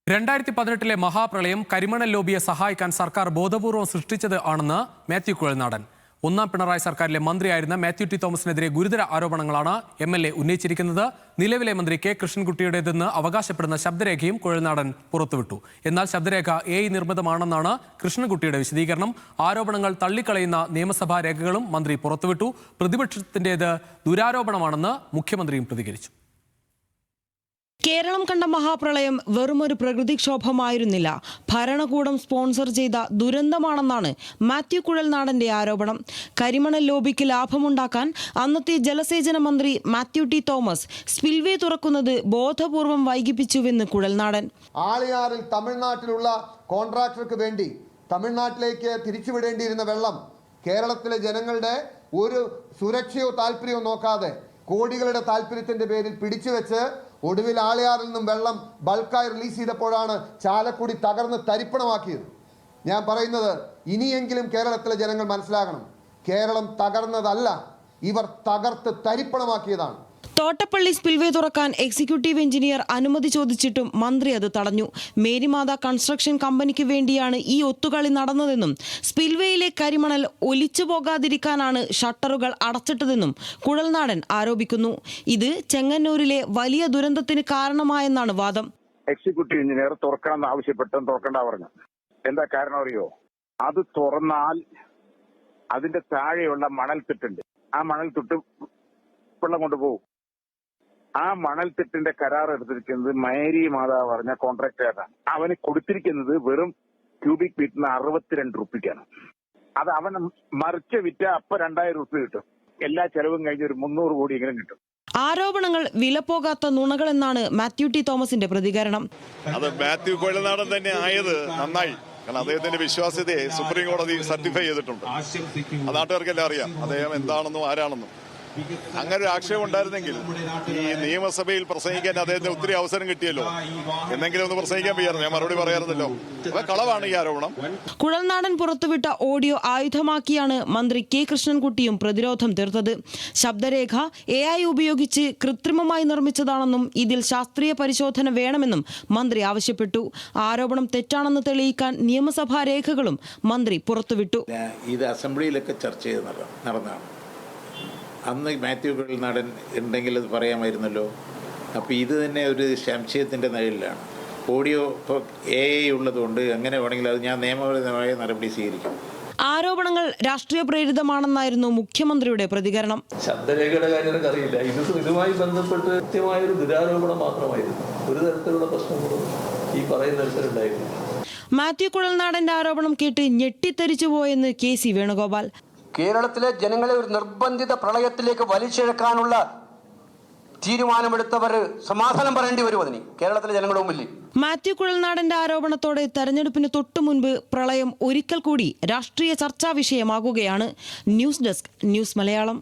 2018 മഹാപ്രളയം കരിമണൽ ലോബിയെ സഹായിക്കാൻ സർക്കാർ ബോധപൂർവം സൃഷ്ടിച്ചത് ആണെന്ന് മാത്യു കുഴൽനാടൻ. ഒന്നാം പിണറായി സർക്കാരിലെ മന്ത്രിയായിരുന്ന മാത്യു ടി തോമസിനെതിരെ ഗുരുതര ആരോപണങ്ങളാണ് MLA ഉന്നയിച്ചിരിക്കുന്നത്. നിലവിലെ മന്ത്രി കെ കൃഷ്ണൻകുട്ടിയുടേതെന്ന് അവകാശപ്പെടുന്ന ശബ്ദരേഖയും കുഴൽനാടൻ പുറത്തുവിട്ടു. എന്നാൽ ശബ്ദരേഖ AI നിർമ്മിതമാണെന്നാണ് കൃഷ്ണൻകുട്ടിയുടെ വിശദീകരണം. ആരോപണങ്ങൾ തള്ളിക്കളയുന്ന നിയമസഭാ രേഖകളും മന്ത്രി പുറത്തുവിട്ടു. പ്രതിപക്ഷത്തിന്റേത് ദുരാരോപണമാണെന്ന് മുഖ്യമന്ത്രിയും പ്രതികരിച്ചു. കേരളം കണ്ട മഹാപ്രളയം വെറുമൊരു പ്രകൃതിക്ഷോഭമായിരുന്നില്ല, ഭരണകൂടം സ്പോൺസർ ചെയ്ത ദുരന്തമാണെന്നാണ് മാത്യു കുഴൽനാടന്റെ ആരോപണം. കരിമണൽ ലോബിക്ക് ലാഭമുണ്ടാക്കാൻ അന്നത്തെ ജലസേചന മന്ത്രി മാത്യു ടി തോമസ് സ്പിൽവേ തുറക്കുന്നത് ബോധപൂർവം വൈകിപ്പിച്ചുവെന്ന് കുഴൽനാടൻ. ആളിയാറിൽ തമിഴ്നാട്ടിലുള്ള കോൺട്രാക്ടർക്ക് വേണ്ടി തമിഴ്നാട്ടിലേക്ക് തിരിച്ചുവിടേണ്ടിയിരുന്ന വെള്ളം കേരളത്തിലെ ജനങ്ങളുടെ ഒരു സുരക്ഷയോ താല്പര്യമോ നോക്കാതെ കോടികളുടെ താല്പര്യത്തിന്റെ പേരിൽ പിടിച്ചുവെച്ച് ഒടുവിൽ ആളിയാറിൽ നിന്നും വെള്ളം ബൾക്കായി റിലീസ് ചെയ്തപ്പോഴാണ് ചാലക്കുടി തകർന്ന് തരിപ്പണമാക്കിയത്. ഞാൻ പറയുന്നത് ഇനിയെങ്കിലും കേരളത്തിലെ ജനങ്ങൾ മനസ്സിലാക്കണം, കേരളം തകർന്നതല്ല, ഇവർ തകർത്ത് തരിപ്പണമാക്കിയതാണ്. തോട്ടപ്പള്ളി സ്പിൽവേ തുറക്കാൻ എക്സിക്യൂട്ടീവ് എഞ്ചിനീയർ അനുമതി ചോദിച്ചിട്ടും മന്ത്രി അത് തടഞ്ഞു. മേരിമാത കൺസ്ട്രക്ഷൻ കമ്പനിക്ക് വേണ്ടിയാണ് ഈ ഒത്തുകളി നടന്നതെന്നും സ്പിൽവേയിലെ കരിമണൽ ഒലിച്ചു പോകാതിരിക്കാനാണ് ഷട്ടറുകൾ അടച്ചിട്ടതെന്നും കുഴൽനാടൻ ആരോപിക്കുന്നു. ഇത് ചെങ്ങന്നൂരിലെ വലിയ ദുരന്തത്തിന് കാരണമായെന്നാണ് വാദം. എക്സിക്യൂട്ടീവ് എഞ്ചിനീയർ തുറക്കണം ആവശ്യപ്പെട്ടും തുറക്കണ്ട പറഞ്ഞു. എന്താ കാരണം അറിയോ? അത് തുറന്നാൽ അതിന്റെ താഴെയുള്ള മണൽത്തിട്ടുണ്ട്, ആ മണൽത്തിട്ട് വെള്ളം കൊണ്ടുപോകും. ആ മണൽത്തിട്ടിന്റെ കരാർ എടുത്തിരിക്കുന്നത് മേരി മാതാവ് പറഞ്ഞ കോൺട്രാക്ടറാണ്. അവന് കൊടുത്തിരിക്കുന്നത് വെറും ക്യൂബിക് ഫീറ്റിന് 62 റുപ്പിക്കാണ്. അത് അവൻ മറിച്ച് വിറ്റ അപ്പൊ 2000 റുപ്പി കിട്ടും. എല്ലാ ചെലവും കഴിഞ്ഞ് ഒരു 300 കോടി എങ്കിലും കിട്ടും. ആരോപണങ്ങൾ വിലപ്പോകാത്ത നുണകളെന്നാണ് മാത്യു ടി തോമസിന്റെ പ്രതികരണം. അത് മാത്യു കുഴൽനാടൻ തന്നെ ആയത് നന്നായി. കാരണം അദ്ദേഹത്തിന്റെ വിശ്വാസ്യതയെ സുപ്രീം കോടതി സർട്ടിഫൈ ചെയ്തിട്ടുണ്ട്. അത് നാട്ടുകാർക്കെല്ലാം അറിയാം അദ്ദേഹം എന്താണെന്നും ആരാണെന്നും. അങ്ങനെ ഒരു ആക്ഷേപം ഉണ്ടായിരുന്നെങ്കിൽ ഈ നിയമസഭയിൽ പ്രസംഗിക്കാൻ അദ്ദേഹത്തിന് ഒത്തിരി അവസരം കിട്ടിയല്ലോ. എന്തെങ്കിലും ഒന്ന് പ്രസംഗിക്കാൻ വയ്യായിരുന്നു, ഞാൻ മറുപടി പറയാറുണ്ടല്ലോ. അപ്പൊ കളവാണ് ഈ ആരോപണം. കുഴൽനാടൻ പുറത്തുവിട്ട ഓഡിയോ ആയുധമാക്കിയാണ് മന്ത്രി കെ കൃഷ്ണൻകുട്ടിയും പ്രതിരോധം തീർത്തത്. ശബ്ദരേഖ AI ഉപയോഗിച്ച് കൃത്രിമമായി നിർമ്മിച്ചതാണെന്നും ഇതിൽ ശാസ്ത്രീയ പരിശോധന വേണമെന്നും മന്ത്രി ആവശ്യപ്പെട്ടു. ആരോപണം തെറ്റാണെന്ന് തെളിയിക്കാൻ നിയമസഭാ രേഖകളും മന്ത്രി പുറത്തുവിട്ടു. ഇത് അസംബ്ലിയിലൊക്കെ ചർച്ച ചെയ്ത് നടന്നതാണ്. അന്ന് മാത്യു കുഴൽനാടൻ ഉണ്ടെങ്കിൽ അത് പറയാമായിരുന്നല്ലോ. അപ്പോൾ ഇത് തന്നെ ഒരു സംശയത്തിൻ്റെ നിഴലിലാണ്. ഓഡിയോ ഇപ്പോൾ AI ഉള്ളതുകൊണ്ട് എങ്ങനെ വേണമെങ്കിലും അത് ഞാൻ നിയമപരമായ നടപടി സ്വീകരിക്കും. ആരോപണങ്ങൾ രാഷ്ട്രീയ പ്രേരിതമാണെന്നായിരുന്നു മുഖ്യമന്ത്രിയുടെ പ്രതികരണം. ശബ്ദരേഖയുടെ കാര്യം അറിയില്ല, ഇതുമായി ബന്ധപ്പെട്ട് കൃത്യമായൊരു ദുരാരോപണം മാത്രമായിരുന്നു. ഒരു തരത്തിലുള്ള പ്രശ്നങ്ങളും ഈ പറയുന്ന തരത്തിലുണ്ടായിരുന്നു. മാത്യു കുഴൽനാടന്റെ ആരോപണം കേട്ട് ഞെട്ടിത്തെറിച്ചു പോയെന്ന് KC വേണുഗോപാൽ. കേരളത്തിലെ ജനങ്ങളെ ഒരു നിർബന്ധിത പ്രളയത്തിലേക്ക് വലിച്ചിഴക്കാനുള്ള തീരുമാനമെടുത്തവർ സമാധാനം പറയേണ്ടി വരും അതിന് കേരളത്തിലെ ജനങ്ങളുടെ മുമ്പിൽ. മാത്യു കുഴൽനാടന്റെ ആരോപണത്തോടെ തെരഞ്ഞെടുപ്പിന് തൊട്ടു മുൻപ് പ്രളയം ഒരിക്കൽ കൂടി രാഷ്ട്രീയ ചർച്ചാ വിഷയമാകുകയാണ്. News desk, news Malayalam.